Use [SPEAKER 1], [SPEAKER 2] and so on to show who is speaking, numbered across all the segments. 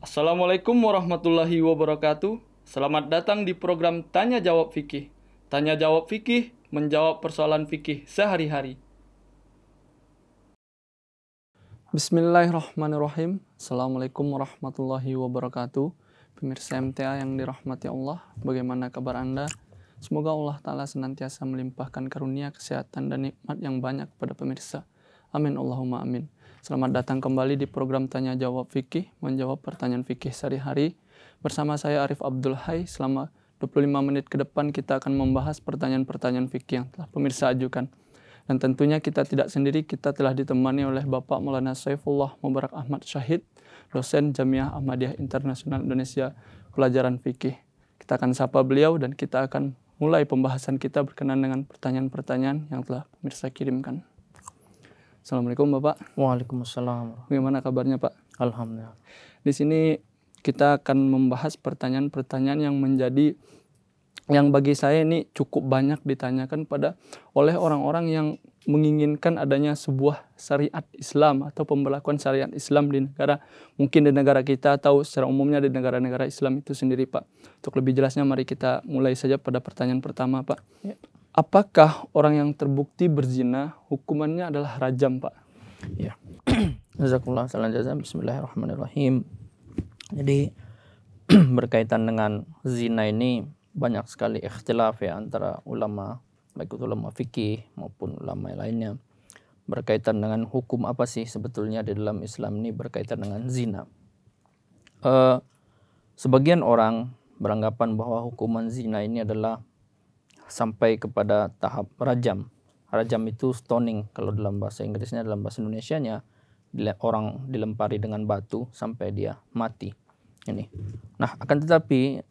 [SPEAKER 1] Assalamualaikum warahmatullahi wabarakatuh. Selamat datang di program Tanya Jawab Fikih. Tanya Jawab Fikih, menjawab persoalan fikih sehari-hari. Bismillahirrahmanirrahim. Assalamualaikum warahmatullahi wabarakatuh. Pemirsa MTA yang dirahmati Allah, bagaimana kabar Anda? Semoga Allah Ta'ala senantiasa melimpahkan karunia, kesehatan, dan nikmat yang banyak kepada pemirsa. Amin Allahumma amin. Selamat datang kembali di program Tanya Jawab Fikih, menjawab pertanyaan fikih sehari-hari. Bersama saya Arif Abdul Hai, selama 25 menit ke depan kita akan membahas pertanyaan-pertanyaan fikih yang telah pemirsa ajukan. Dan tentunya kita tidak sendiri, kita telah ditemani oleh Bapak Maulana Saifullah Mubarak Ahmad Syahid, dosen Jamiah Ahmadiyah Internasional Indonesia, pelajaran fikih. Kita akan sapa beliau dan kita akan mulai pembahasan kita berkenaan dengan pertanyaan-pertanyaan yang telah pemirsa kirimkan. Assalamualaikum Bapak.
[SPEAKER 2] Waalaikumsalam.
[SPEAKER 1] Bagaimana kabarnya Pak?
[SPEAKER 2] Alhamdulillah.
[SPEAKER 1] Di sini kita akan membahas pertanyaan-pertanyaan yang bagi saya ini cukup banyak ditanyakan oleh orang-orang yang menginginkan adanya sebuah syariat Islam atau pembelakuan syariat Islam di negara, mungkin di negara kita atau secara umumnya di negara-negara Islam itu sendiri Pak. Untuk lebih jelasnya mari kita mulai saja pada pertanyaan pertama Pak.
[SPEAKER 2] Ya.
[SPEAKER 1] Apakah orang yang terbukti berzina hukumannya adalah rajam Pak?
[SPEAKER 2] Ya. Jazakumullah khairan jazaa. Bismillahirrahmanirrahim. Jadi berkaitan dengan zina ini banyak sekali ikhtilaf ya antara ulama, baik itu ulama fikih maupun ulama lainnya, berkaitan dengan hukum apa sih sebetulnya di dalam Islam ini berkaitan dengan zina. Sebagian orang beranggapan bahwa hukuman zina ini adalah sampai kepada tahap rajam. Rajam itu stoning kalau dalam bahasa Inggrisnya, dalam bahasa Indonesianya orang dilempari dengan batu sampai dia mati. Ini. Nah, akan tetapi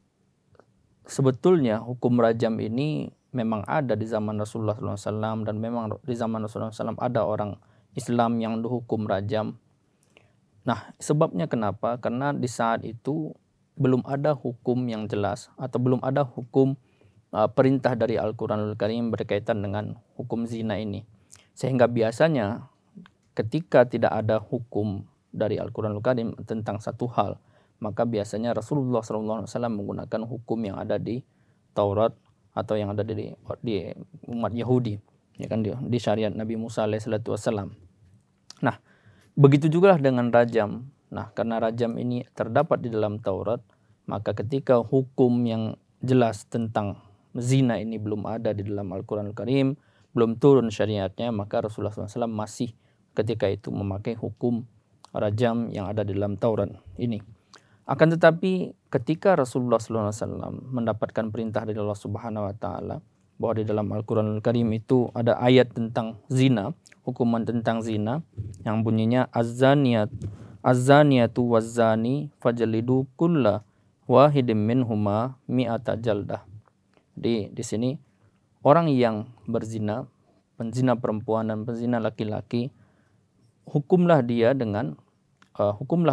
[SPEAKER 2] sebetulnya hukum rajam ini memang ada di zaman Rasulullah SAW, dan memang di zaman Rasulullah SAW ada orang Islam yang dihukum rajam. Nah, sebabnya kenapa? Karena di saat itu belum ada hukum yang jelas atau belum ada hukum perintah dari Al-Quranul Karim berkaitan dengan hukum zina ini. Sehingga biasanya ketika tidak ada hukum dari Al-Quranul Karim tentang satu hal, maka biasanya Rasulullah SAW menggunakan hukum yang ada di Taurat atau yang ada di umat Yahudi, ya kan, di syariat Nabi Musa alaihissalam. Nah, begitu juga dengan rajam. Nah, karena rajam ini terdapat di dalam Taurat, maka ketika hukum yang jelas tentang zina ini belum ada di dalam Al-Quranul Karim, belum turun syariatnya, maka Rasulullah SAW masih ketika itu memakai hukum rajam yang ada di dalam Taurat ini. Akan tetapi ketika Rasulullah SAW mendapatkan perintah dari Allah Subhanahu Wa Taala bahwa di dalam Al-Quranul Karim itu ada ayat tentang zina, hukuman tentang zina yang bunyinya az-zaniyatu waz-zani fajlidu kulla wahidim minhuma mi'ata jaldah. Di sini orang yang berzina, penzina perempuan dan penzina laki-laki, hukumlah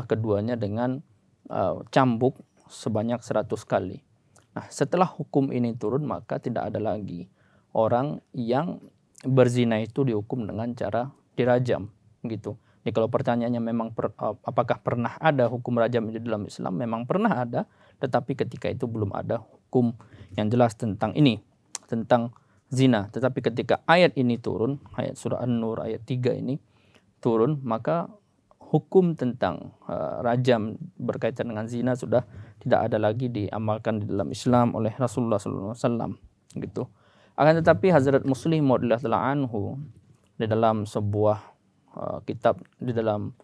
[SPEAKER 2] keduanya dengan cambuk sebanyak 100 kali. Nah, setelah hukum ini turun, maka tidak ada lagi orang yang berzina itu dihukum dengan cara dirajam, gitu. Jadi kalau pertanyaannya memang apakah pernah ada hukum rajam di dalam Islam? Memang pernah ada, tetapi ketika itu belum ada hukum yang jelas tentang ini, tentang zina. Tetapi ketika ayat ini turun, ayat surah An-Nur ayat 3 ini turun, maka hukum tentang rajam berkaitan dengan zina sudah tidak ada lagi diamalkan di dalam Islam oleh Rasulullah SAW, gitu. Akan tetapi Hazrat Muslim radhiyallahu anhu di dalam sebuah kitab, di dalam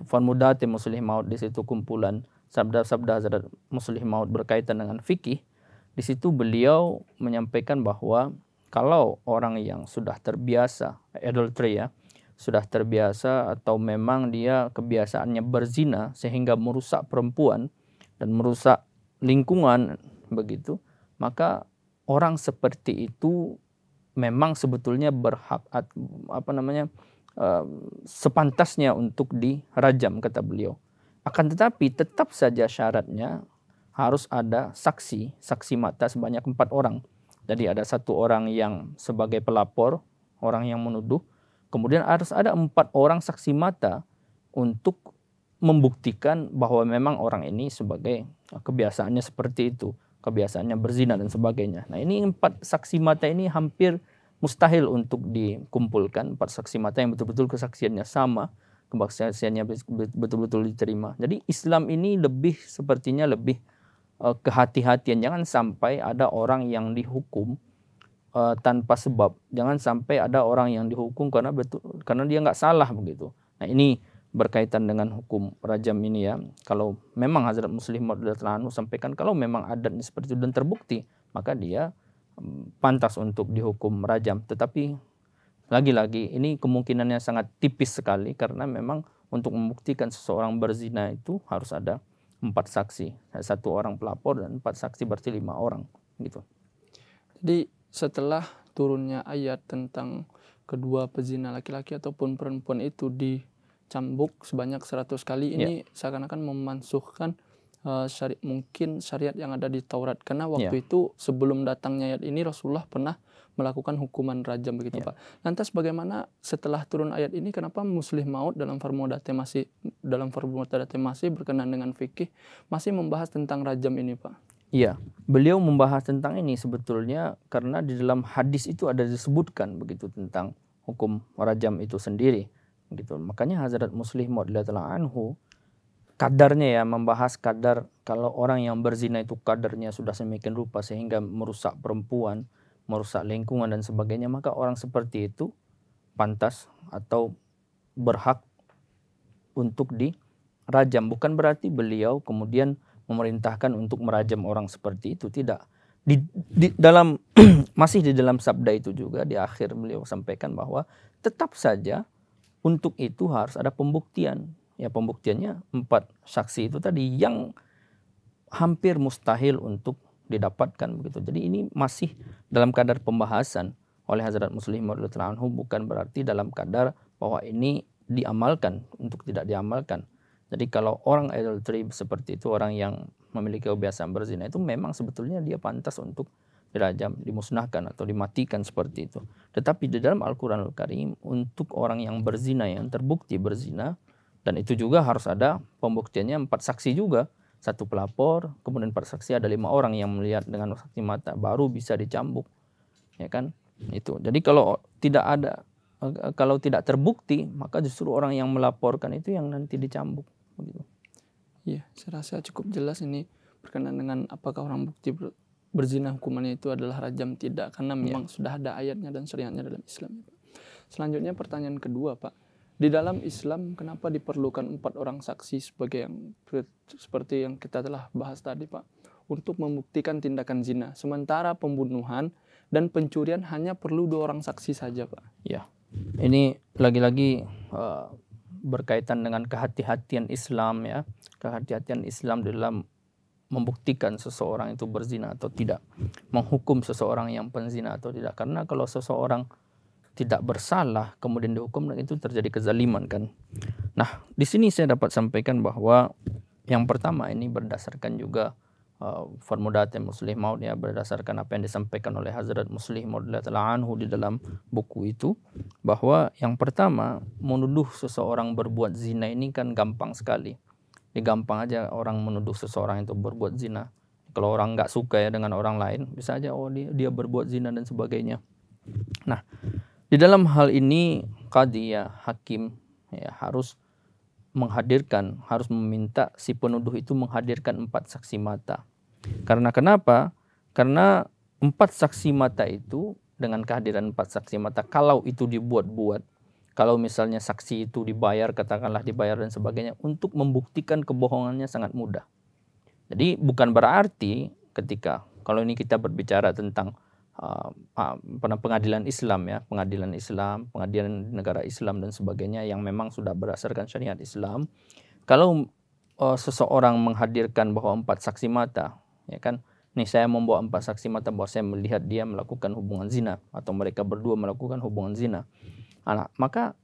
[SPEAKER 2] Farmudati Muslih Maud, di situ kumpulan sabda-sabda Hazrat Muslih Maud berkaitan dengan fikih. Di situ beliau menyampaikan bahwa kalau orang yang sudah terbiasa adultery, ya, sudah terbiasa atau memang dia kebiasaannya berzina sehingga merusak perempuan dan merusak lingkungan begitu, maka orang seperti itu memang sebetulnya berhak sepantasnya untuk dirajam, kata beliau. Akan tetapi tetap saja syaratnya harus ada saksi mata sebanyak 4 orang. Jadi ada 1 orang yang sebagai pelapor, orang yang menuduh. Kemudian harus ada 4 orang saksi mata untuk membuktikan bahwa memang orang ini sebagai kebiasaannya seperti itu, kebiasaannya berzina dan sebagainya. Nah, ini 4 saksi mata ini hampir mustahil untuk dikumpulkan, 4 saksi mata yang betul-betul kesaksiannya sama, kesaksiannya betul-betul diterima. Jadi Islam ini sepertinya lebih kehati-hatian. Jangan sampai ada orang yang dihukum tanpa sebab. Jangan sampai ada orang yang dihukum karena dia nggak salah begitu. Nah, ini berkaitan dengan hukum rajam ini ya. Kalau memang Hazrat Muslim Maud radhiyallahu anhu sampaikan kalau memang adatnya seperti itu dan terbukti, maka dia pantas untuk dihukum rajam. Tetapi lagi-lagi ini kemungkinannya sangat tipis sekali karena memang untuk membuktikan seseorang berzina itu harus ada 4 saksi. 1 orang pelapor dan 4 saksi berarti 5 orang gitu.
[SPEAKER 1] Jadi setelah turunnya ayat tentang kedua pezina laki-laki ataupun perempuan itu dicambuk sebanyak 100 kali, ini seakan-akan memansuhkan mungkin syariat yang ada di Taurat. Karena waktu itu sebelum datangnya ayat ini Rasulullah pernah melakukan hukuman rajam begitu Pak. Lantas bagaimana setelah turun ayat ini, kenapa Muslim Maud dalam Formodate masih berkenan dengan fikih masih membahas tentang rajam ini Pak?
[SPEAKER 2] Iya, beliau membahas tentang ini sebetulnya karena di dalam hadis itu ada disebutkan begitu tentang hukum rajam itu sendiri gitu. Makanya Hazrat Muslim Maud radhiyallahu anhu kadarnya ya, membahas kadar kalau orang yang berzina itu kadarnya sudah semakin rupa sehingga merusak perempuan, merusak lingkungan dan sebagainya, maka orang seperti itu pantas atau berhak untuk dirajam. Bukan berarti beliau kemudian memerintahkan untuk merajam orang seperti itu, tidak. Di dalam masih di dalam sabda itu juga di akhir beliau sampaikan bahwa tetap saja untuk itu harus ada pembuktian. Ya, pembuktiannya 4 saksi itu tadi yang hampir mustahil untuk didapatkan begitu. Jadi ini masih dalam kadar pembahasan oleh Hazrat Muslim Maud radhiyallahu anhu, bukan berarti dalam kadar bahwa ini diamalkan untuk tidak diamalkan. Jadi kalau orang adultery seperti itu, orang yang memiliki kebiasaan berzina itu memang sebetulnya dia pantas untuk dirajam, dimusnahkan atau dimatikan seperti itu. Tetapi di dalam Al-Quranul Karim untuk orang yang berzina, yang terbukti berzina, dan itu juga harus ada pembuktiannya 4 saksi juga. 1 pelapor, kemudian 4 saksi, ada 5 orang yang melihat dengan saksi mata, baru bisa dicambuk. Ya kan? Itu. Jadi kalau tidak terbukti, maka justru orang yang melaporkan itu yang nanti dicambuk. Begitu.
[SPEAKER 1] Iya, saya rasa cukup jelas ini berkenaan dengan apakah orang bukti berzina hukumannya itu adalah rajam, tidak, karena memang sudah ada ayatnya dan syariatnya dalam Islam. Selanjutnya pertanyaan kedua Pak, di dalam Islam kenapa diperlukan 4 orang saksi seperti yang kita telah bahas tadi Pak, untuk membuktikan tindakan zina, sementara pembunuhan dan pencurian hanya perlu 2 orang saksi saja Pak?
[SPEAKER 2] Ya, ini lagi-lagi berkaitan dengan kehati-hatian Islam ya, kehati-hatian Islam dalam membuktikan seseorang itu berzina atau tidak, menghukum seseorang yang penzina atau tidak. Karena kalau seseorang tidak bersalah kemudian dihukum, itu terjadi kezaliman kan. Nah, di sini saya dapat sampaikan bahwa yang pertama ini berdasarkan juga Formodate Muslim Maud ya, berdasarkan apa yang disampaikan oleh Hazrat Muslim Maud radhiyallahu anhu di dalam buku itu, bahwa yang pertama menuduh seseorang berbuat zina ini kan gampang sekali. Gampang aja orang menuduh seseorang itu berbuat zina. Kalau orang nggak suka ya dengan orang lain, bisa aja dia berbuat zina dan sebagainya. Nah, di dalam hal ini qadhi ya, hakim ya, harus meminta si penuduh itu menghadirkan 4 saksi mata. Karena kenapa? Karena 4 saksi mata itu, dengan kehadiran 4 saksi mata, kalau itu dibuat-buat, kalau misalnya saksi itu katakanlah dibayar dan sebagainya, untuk membuktikan kebohongannya sangat mudah. Jadi bukan berarti kalau ini kita berbicara tentang pengadilan Islam ya, pengadilan negara Islam dan sebagainya yang memang sudah berdasarkan syariat Islam, kalau seseorang menghadirkan bahwa 4 saksi mata, ya kan, nih saya membawa 4 saksi mata bahwa saya melihat dia melakukan hubungan zina atau mereka berdua melakukan hubungan zina. Nah, maka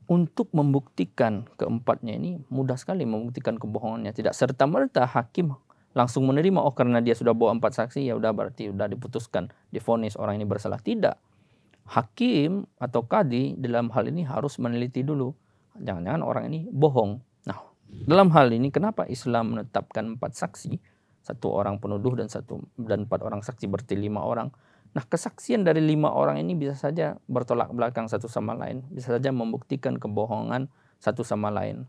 [SPEAKER 2] untuk membuktikan keempatnya ini mudah sekali membuktikan kebohongannya. Tidak serta-merta hakim langsung menerima, karena dia sudah bawa 4 saksi ya udah berarti udah diputuskan, divonis orang ini bersalah. Tidak. Hakim atau qadhi dalam hal ini harus meneliti dulu. Jangan-jangan orang ini bohong. Nah, dalam hal ini kenapa Islam menetapkan 4 saksi, 1 orang penuduh dan 4 orang saksi, berarti 5 orang. Nah, kesaksian dari 5 orang ini bisa saja bertolak belakang satu sama lain, bisa saja membuktikan kebohongan satu sama lain.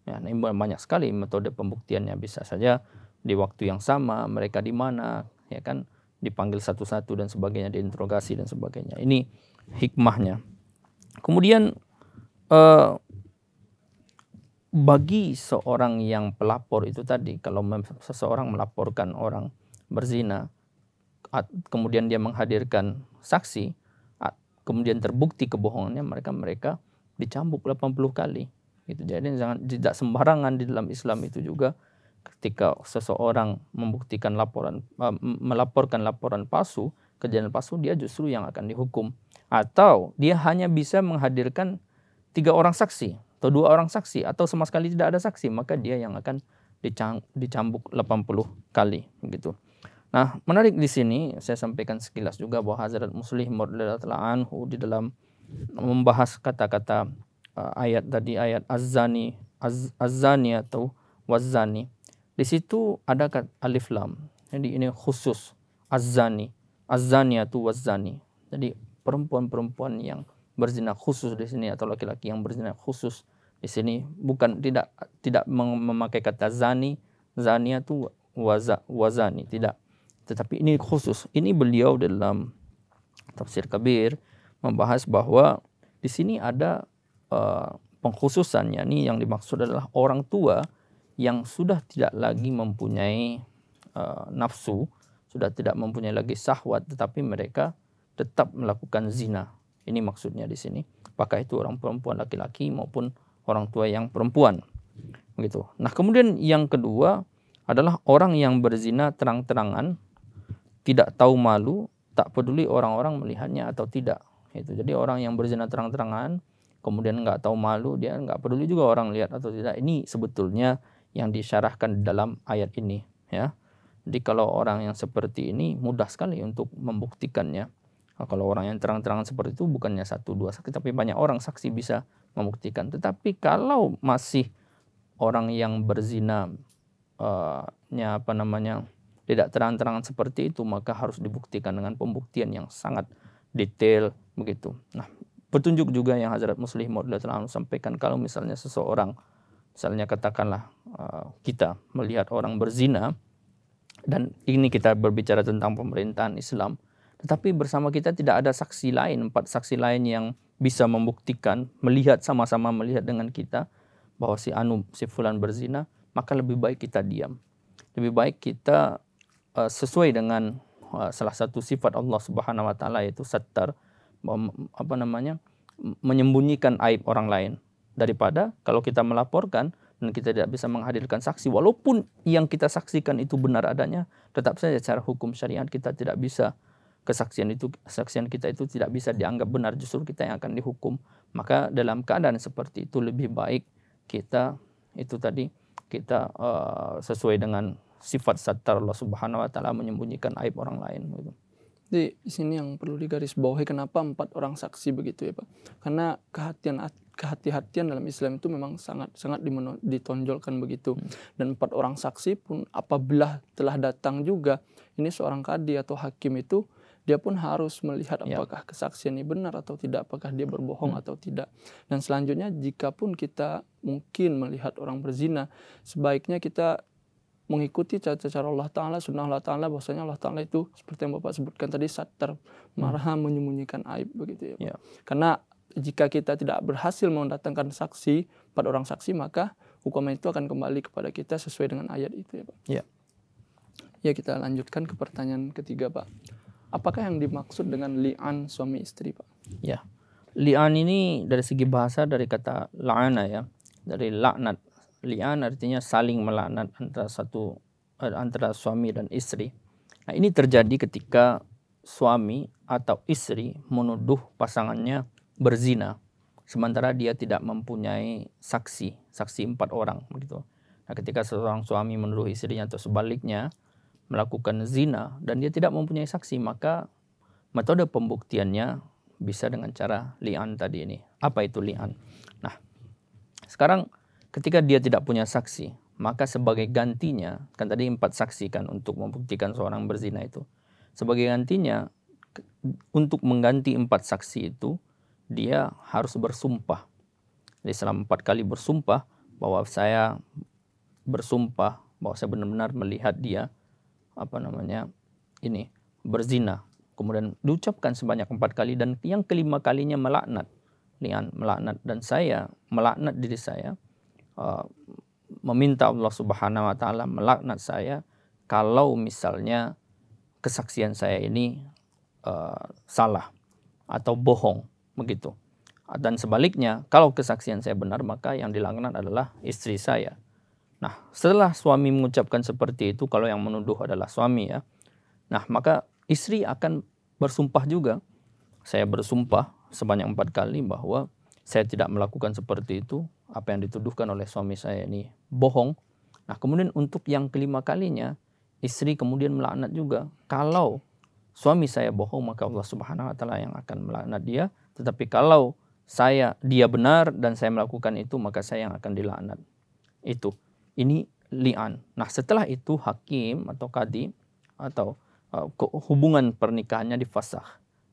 [SPEAKER 2] Ya, ini banyak sekali metode pembuktiannya, bisa saja di waktu yang sama, mereka di mana, ya kan, dipanggil satu-satu dan sebagainya, diinterogasi dan sebagainya. Ini hikmahnya. Kemudian bagi seorang yang pelapor itu tadi, kalau seseorang melaporkan orang berzina, kemudian dia menghadirkan saksi, kemudian terbukti kebohongannya, mereka dicambuk 80 kali. Gitu. Jadi tidak sembarangan di dalam Islam itu juga, ketika seseorang melaporkan laporan palsu, kejadian palsu, dia justru yang akan dihukum. Atau dia hanya bisa menghadirkan 3 orang saksi atau 2 orang saksi, atau sama sekali tidak ada saksi, maka dia yang akan dicambuk 80 kali gitu. Nah, menarik di sini saya sampaikan sekilas juga bahwa Hazrat Muslim radhiyallahu anhu di dalam membahas kata-kata ayat tadi, ayat az-zani atau waz-zani. Di situ ada alif lam. Jadi ini khusus az-zani, az-zaniatu waz-zani. Jadi perempuan-perempuan yang berzina khusus di sini, atau laki-laki yang berzina khusus di sini, bukan tidak memakai kata zani, zaniatu wazani, tidak. Tetapi ini khusus. Ini beliau dalam Tafsir Kabir membahas bahwa di sini ada pengkhususannya. Ini yang dimaksud adalah orang tua yang sudah tidak lagi mempunyai nafsu, sudah tidak mempunyai lagi syahwat, tetapi mereka tetap melakukan zina. Ini maksudnya di sini. Apakah itu orang perempuan laki-laki maupun orang tua yang perempuan. Begitu. Nah, kemudian yang kedua adalah orang yang berzina terang-terangan, tidak tahu malu, tak peduli orang-orang melihatnya atau tidak. Itu. Jadi orang yang berzina terang-terangan, kemudian nggak tahu malu, dia nggak peduli juga orang lihat atau tidak. Ini sebetulnya yang disyarahkan di dalam ayat ini. Ya. Jadi kalau orang yang seperti ini mudah sekali untuk membuktikannya. Nah, kalau orang yang terang-terangan seperti itu bukannya 1, 2 saksi, tapi banyak orang saksi bisa membuktikan. Tetapi kalau masih orang yang berzina tidak terang-terangan seperti itu, maka harus dibuktikan dengan pembuktian yang sangat detail begitu. Nah, petunjuk juga yang Hazrat Muslim sampaikan, kalau misalnya seseorang, misalnya katakanlah kita melihat orang berzina, dan ini kita berbicara tentang pemerintahan Islam, tetapi bersama kita tidak ada saksi lain, 4 saksi lain yang bisa membuktikan, sama-sama melihat dengan kita bahwa si fulan berzina, maka lebih baik kita diam. Lebih baik kita sesuai dengan salah satu sifat Allah Subhanahu wa taala, yaitu sattar, menyembunyikan aib orang lain, daripada kalau kita melaporkan dan kita tidak bisa menghadirkan saksi, walaupun yang kita saksikan itu benar adanya, tetap saja secara hukum syariat kita tidak bisa, kesaksian kita itu tidak bisa dianggap benar, justru kita yang akan dihukum. Maka dalam keadaan seperti itu lebih baik kita sesuai dengan sifat sattar Allah Subhanahu wa taala, menyembunyikan aib orang lain gitu.
[SPEAKER 1] Jadi di sini yang perlu digarisbawahi, kenapa 4 orang saksi begitu ya Pak? Karena kehati-hatian dalam Islam itu memang sangat ditonjolkan begitu. Dan 4 orang saksi pun apabila telah datang juga, ini seorang kadi atau hakim itu, dia pun harus melihat apakah kesaksian ini benar atau tidak, apakah dia berbohong atau tidak. Dan selanjutnya, jika pun kita mungkin melihat orang berzina, sebaiknya kita mengikuti cara Allah Ta'ala, sunnah Allah Ta'ala, bahwasanya Allah Ta'ala itu seperti yang Bapak sebutkan tadi, sattar, marah menyembunyikan aib begitu ya Pak. Karena jika kita tidak berhasil mendatangkan 4 orang saksi, maka hukuman itu akan kembali kepada kita sesuai dengan ayat itu ya Pak. Ya, kita lanjutkan ke pertanyaan ketiga Pak. Apakah yang dimaksud dengan li'an suami istri Pak?
[SPEAKER 2] Ya, li'an ini dari segi bahasa dari kata la'ana ya, dari laknat. Li'an artinya saling melaknat antara suami dan istri. Nah, ini terjadi ketika suami atau istri menuduh pasangannya berzina, sementara dia tidak mempunyai saksi 4 orang begitu. Nah, ketika seorang suami menuduh istrinya atau sebaliknya melakukan zina dan dia tidak mempunyai saksi, maka metode pembuktiannya bisa dengan cara li'an tadi ini. Apa itu li'an? Nah, sekarang ketika dia tidak punya saksi, maka sebagai gantinya, kan tadi 4 saksi kan untuk membuktikan seorang berzina itu. Sebagai gantinya, untuk mengganti 4 saksi itu, dia harus bersumpah. Jadi selama 4 kali bersumpah bahwa saya bersumpah bahwa saya benar-benar melihat dia ini berzina. Kemudian diucapkan sebanyak 4 kali, dan yang kelima kalinya melaknat. Lian melaknat, dan saya melaknat diri saya, meminta Allah Subhanahu wa taala melaknat saya kalau misalnya kesaksian saya ini salah atau bohong begitu. Dan sebaliknya, kalau kesaksian saya benar, maka yang dilaknat adalah istri saya. Nah, setelah suami mengucapkan seperti itu, kalau yang menuduh adalah suami ya, nah maka istri akan bersumpah juga. Saya bersumpah sebanyak 4 kali bahwa saya tidak melakukan seperti itu. Apa yang dituduhkan oleh suami saya ini bohong. Nah, kemudian untuk yang kelima kalinya, istri kemudian melaknat juga. Kalau suami saya bohong, maka Allah Subhanahu wa taala yang akan melaknat dia. Tetapi kalau dia benar dan saya melakukan itu, maka saya yang akan dilaknat. Ini li'an. Nah, setelah itu hakim atau qadhi atau hubungan pernikahannya difasakh,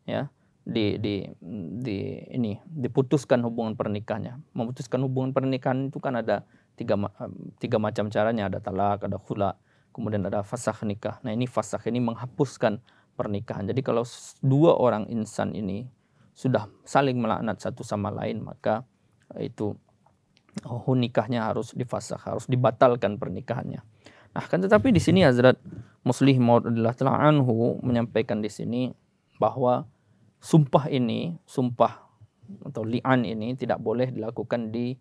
[SPEAKER 2] ya. Diputuskan hubungan pernikahannya. Memutuskan hubungan pernikahan itu kan ada tiga macam caranya, ada talak, ada khula, kemudian ada fasakh nikah. Nah, ini fasakh ini menghapuskan pernikahan. Jadi kalau 2 orang insan ini sudah saling melaknat satu sama lain, maka itu nikahnya harus difasakh, harus dibatalkan pernikahannya. Nah, kan tetapi di sini Hazrat Muslih Maud radhiyallahu ta'ala anhu menyampaikan di sini bahwa sumpah atau li'an ini tidak boleh dilakukan di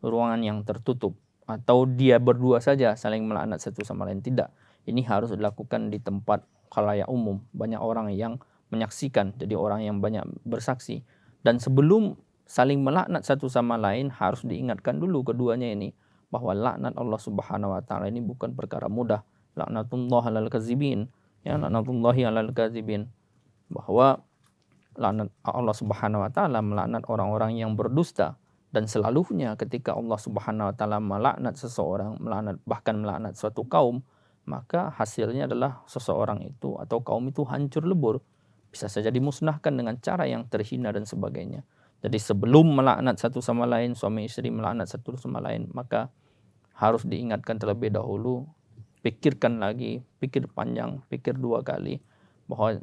[SPEAKER 2] ruangan yang tertutup atau dia berdua saja saling melaknat satu sama lain, tidak. Ini harus dilakukan di tempat khalayak umum, banyak orang yang menyaksikan, jadi orang yang banyak bersaksi. Dan sebelum saling melaknat satu sama lain, harus diingatkan dulu keduanya ini bahwa laknat Allah Subhanahu wa taala ini bukan perkara mudah. Laknatullah 'alal kadzibin, ya, laknatullahi 'alal kadzibin, bahwa laknat Allah Subhanahu wa taala melaknat orang-orang yang berdusta. Dan selalunya ketika Allah Subhanahu wa taala melaknat seseorang, bahkan melaknat suatu kaum, maka hasilnya adalah seseorang itu atau kaum itu hancur lebur, bisa saja dimusnahkan dengan cara yang terhina dan sebagainya. Jadi sebelum melaknat satu sama lain, suami istri melaknat satu sama lain, maka harus diingatkan terlebih dahulu, pikirkan lagi, pikir panjang, pikir 2 kali bahwa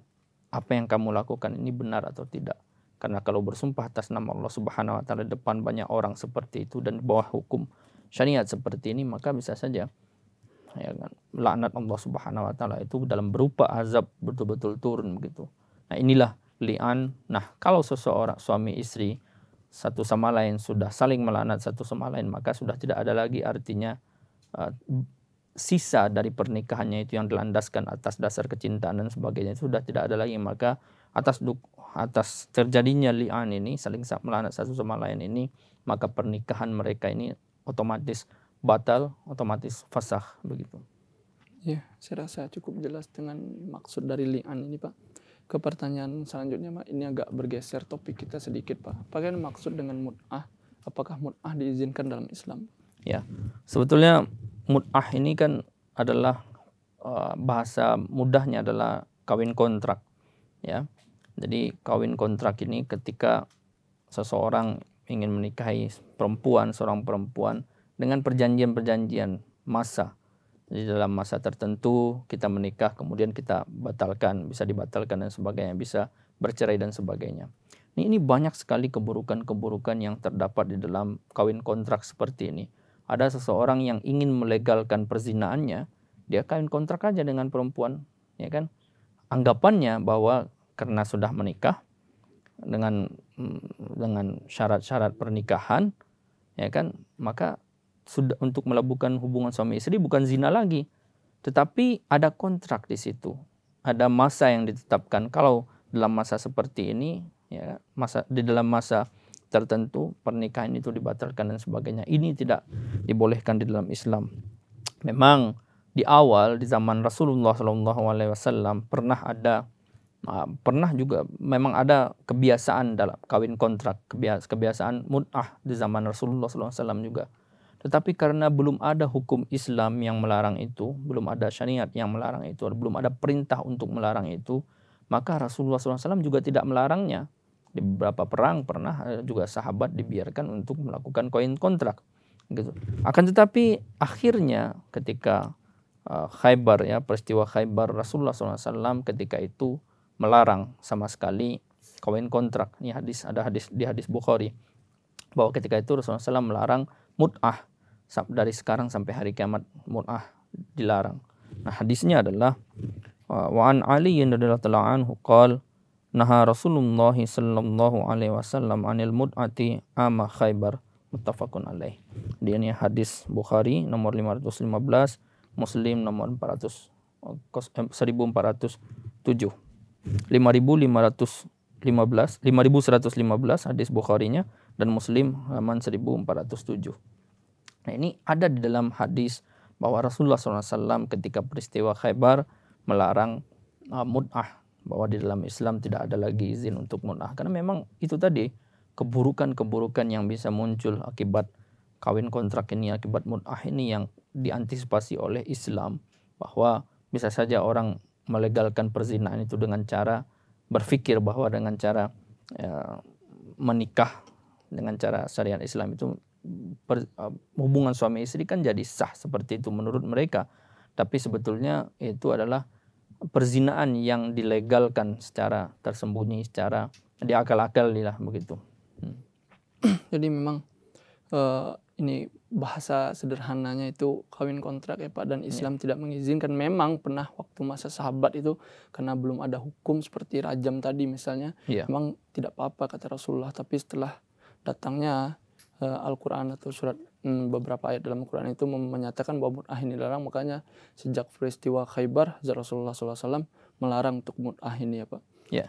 [SPEAKER 2] apa yang kamu lakukan ini benar atau tidak. Karena kalau bersumpah atas nama Allah Subhanahu wa taala depan banyak orang seperti itu dan di bawah hukum syariat seperti ini, maka bisa saja, ya kan, laknat Allah Subhanahu wa taala itu dalam berupa azab betul-betul turun begitu. Nah, inilah li'an. Nah, kalau seseorang suami istri satu sama lain sudah saling melaknat satu sama lain, maka sudah tidak ada lagi artinya sisa dari pernikahannya itu yang dilandaskan atas dasar kecintaan dan sebagainya, itu sudah tidak ada lagi. Maka atas terjadinya li'an ini, saling melaknat satu sama lain ini, maka pernikahan mereka ini otomatis batal, otomatis fasakh begitu.
[SPEAKER 1] Ya, saya rasa cukup jelas dengan maksud dari li'an ini, Pak. Ke pertanyaan selanjutnya, Pak, ini agak bergeser topik kita sedikit, Pak. Bagaimana maksud dengan mut'ah? Apakah mut'ah diizinkan dalam Islam?
[SPEAKER 2] Ya, sebetulnya mut'ah ini kan adalah bahasa mudahnya adalah kawin kontrak, ya. Jadi kawin kontrak ini ketika seseorang ingin menikahi seorang perempuan dengan perjanjian-perjanjian masa. Jadi dalam masa tertentu kita menikah, kemudian kita batalkan, bisa dibatalkan dan sebagainya, bisa bercerai dan sebagainya. Ini banyak sekali keburukan-keburukan yang terdapat di dalam kawin kontrak seperti ini. Ada seseorang yang ingin melegalkan perzinaannya, dia kawin kontrak aja dengan perempuan, ya kan? Anggapannya bahwa karena sudah menikah dengan syarat-syarat pernikahan, ya kan, maka sudah untuk melakukan hubungan suami istri bukan zina lagi, tetapi ada kontrak di situ, ada masa yang ditetapkan. Kalau dalam masa seperti ini, ya, di dalam masa tertentu pernikahan itu dibatalkan dan sebagainya. Ini tidak dibolehkan di dalam Islam. Memang di awal di zaman Rasulullah SAW pernah juga memang ada kebiasaan dalam kawin kontrak, kebiasaan mut'ah di zaman Rasulullah SAW juga. Tetapi karena belum ada hukum Islam yang melarang itu, belum ada syariat yang melarang itu, belum ada perintah untuk melarang itu, maka Rasulullah SAW juga tidak melarangnya. Di beberapa perang pernah juga sahabat dibiarkan untuk melakukan koin kontrak, gitu. Akan tetapi akhirnya ketika Khaybar, ya, peristiwa Khaybar, Rasulullah SAW ketika itu melarang sama sekali koin kontrak. Ini ada hadis di hadis Bukhari bahwa ketika itu Rasulullah SAW melarang mut'ah. Dari sekarang sampai hari kiamat mut'ah dilarang. Nah, hadisnya adalah wa an Ali radhiyallahu anhu qala naha Rasulullah sallallahu alaihi wasallam anil mut'ati ama Khaybar, muttafaqun alaih. Ini hadis Bukhari nomor 515, Muslim nomor 1407, 5115 hadis Bukharinya, dan Muslim halaman 1407. Nah, ini ada di dalam hadis bahwa Rasulullah SAW ketika peristiwa Khaybar melarang mut'ah, bahwa di dalam Islam tidak ada lagi izin untuk mut'ah. Karena memang itu tadi keburukan-keburukan yang bisa muncul akibat kawin kontrak ini, akibat mut'ah ini yang diantisipasi oleh Islam. Bahwa bisa saja orang melegalkan perzinahan itu dengan cara berpikir bahwa dengan cara menikah dengan cara syariat Islam itu hubungan suami istri kan jadi sah seperti itu menurut mereka, tapi sebetulnya itu adalah perzinaan yang dilegalkan secara tersembunyi, secara diakal-akali lah begitu.
[SPEAKER 1] Jadi memang ini bahasa sederhananya itu kawin kontrak ya Pak, dan Islam tidak mengizinkan. Memang pernah waktu masa sahabat itu karena belum ada hukum seperti rajam tadi misalnya, memang tidak apa-apa kata Rasulullah, tapi setelah datangnya Al-Quran atau surat beberapa ayat dalam Al-Quran itu menyatakan bahwa mut'ah ini dilarang, makanya sejak peristiwa Khaybar Rasulullah SAW melarang untuk mut'ah ini ya Pak.
[SPEAKER 2] Ya.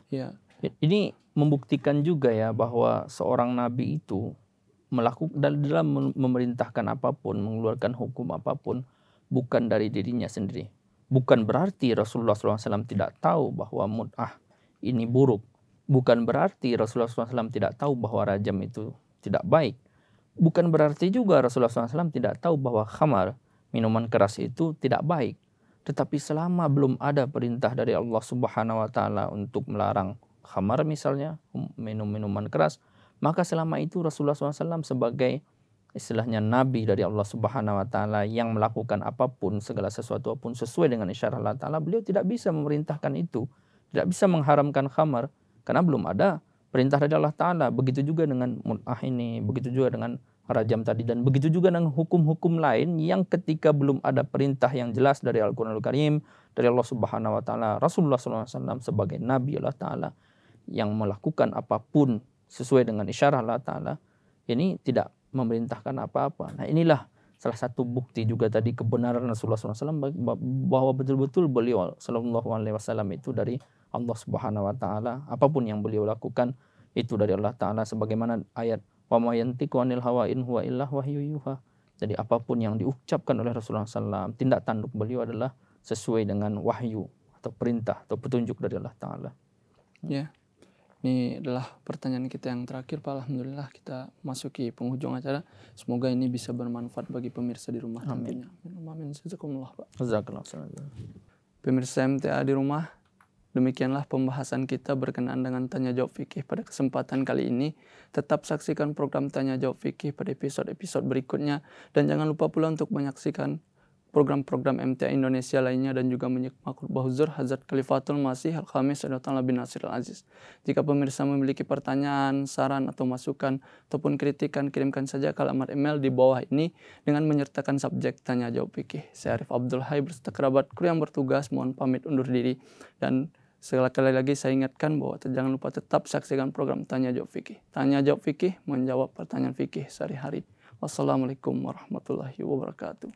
[SPEAKER 2] Ini membuktikan juga ya bahwa seorang nabi itu melakukan dalam memerintahkan apapun, mengeluarkan hukum apapun bukan dari dirinya sendiri. Bukan berarti Rasulullah SAW tidak tahu bahwa mut'ah ini buruk. Bukan berarti Rasulullah SAW tidak tahu bahwa rajam itu tidak baik. Bukan berarti juga Rasulullah SAW tidak tahu bahwa khamar, minuman keras itu tidak baik. Tetapi selama belum ada perintah dari Allah Subhanahu wa Ta'ala untuk melarang khamar misalnya, minuman keras, maka selama itu Rasulullah SAW sebagai istilahnya nabi dari Allah Subhanahu wa Ta'ala yang melakukan apapun, segala sesuatu pun sesuai dengan isyarat Allah Ta'ala, beliau tidak bisa memerintahkan itu, tidak bisa mengharamkan khamar karena belum ada perintah dari Allah Ta'ala. Begitu juga dengan mut'ah ini, begitu juga dengan rajam tadi, dan begitu juga dengan hukum-hukum lain yang ketika belum ada perintah yang jelas dari Al-Quranul Karim, dari Allah Subhanahu wa Ta'ala, Rasulullah SAW sebagai Nabi Allah Ta'ala yang melakukan apapun sesuai dengan isyarat Allah Ta'ala, ini tidak memerintahkan apa-apa. Nah, inilah salah satu bukti juga tadi kebenaran Rasulullah SAW bahwa betul-betul beliau Sallallahu Alaihi Wasallam itu dari Allah Subhanahu wa Ta'ala. Apapun yang beliau lakukan itu dari Allah Ta'ala, sebagaimana ayat wa ma yantiqu anil hawa in huwa illa wahyu yuha. Jadi apapun yang diucapkan oleh Rasulullah SAW, tindak tanduk beliau adalah sesuai dengan wahyu atau perintah atau petunjuk dari Allah Ta'ala.
[SPEAKER 1] Ya, ini adalah pertanyaan kita yang terakhir Pak. Alhamdulillah kita masuki penghujung acara. Semoga ini bisa bermanfaat bagi pemirsa di rumah.
[SPEAKER 2] Amin.
[SPEAKER 1] Amin. Jazakumullah Pak.
[SPEAKER 2] Jazakallah.
[SPEAKER 1] Pemirsa MTA di rumah, demikianlah pembahasan kita berkenaan dengan Tanya Jawab Fikih pada kesempatan kali ini. Tetap saksikan program Tanya Jawab Fikih pada episode-episode berikutnya. Dan jangan lupa pula untuk menyaksikan program-program MTA Indonesia lainnya dan juga menyimak khutbah huzur Hazrat Khalifatul Masih Al-Khamis Sayyidina bin Nasir Al-Aziz. Jika pemirsa memiliki pertanyaan, saran atau masukan ataupun kritikan, kirimkan saja ke alamat email di bawah ini dengan menyertakan subjek Tanya Jawab Fikih. Saya Arif Abdul Hai berserta kerabat kru yang bertugas mohon pamit undur diri, dan sekali lagi saya ingatkan bahwa jangan lupa tetap saksikan program Tanya Jawab Fikih. Tanya Jawab Fikih menjawab pertanyaan fikih sehari-hari. Wassalamualaikum warahmatullahi wabarakatuh.